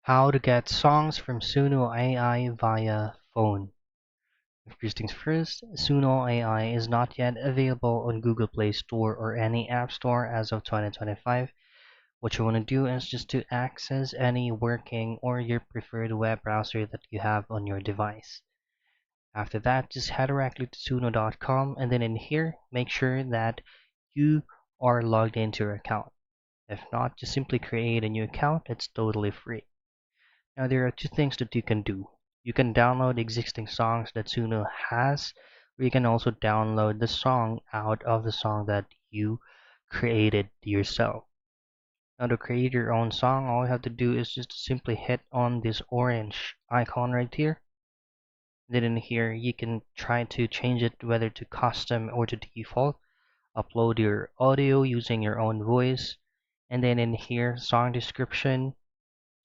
How to get songs from Suno AI via phone. First things first, Suno AI is not yet available on Google Play Store or any app store as of 2025. What you want to do is just to access any working or your preferred web browser that you have on your device. After that, just head directly to suno.com and then in here, make sure that you are logged into your account. If not, just simply create a new account. It's totally free. Now there are two things that you can do. You can download existing songs that Suno has, or you can also download the song out of the song that you created yourself. Now to create your own song, all you have to do is just simply hit on this orange icon right here. Then in here you can try to change it whether to custom or to default. Upload your audio using your own voice. And then in here, song description.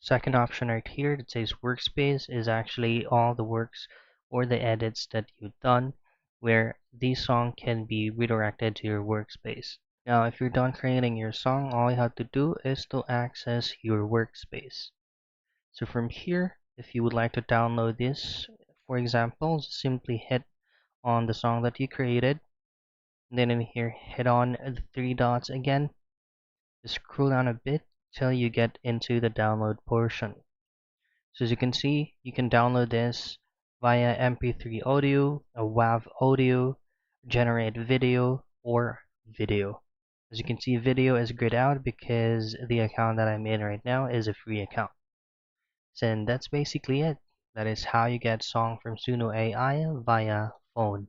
Second option right here that says workspace is actually all the works or the edits that you've done where the song can be redirected to your workspace. Now, if you're done creating your song, all you have to do is to access your workspace. So from here, if you would like to download this, for example, just simply hit on the song that you created. And then in here, hit on the three dots again. Just scroll down a bit till you get into the download portion. So as you can see, you can download this via MP3 audio, a WAV audio, generate video, or video. As you can see, video is grayed out because the account that I'm in right now is a free account. So that's basically it. That is how you get song from Suno AI via phone.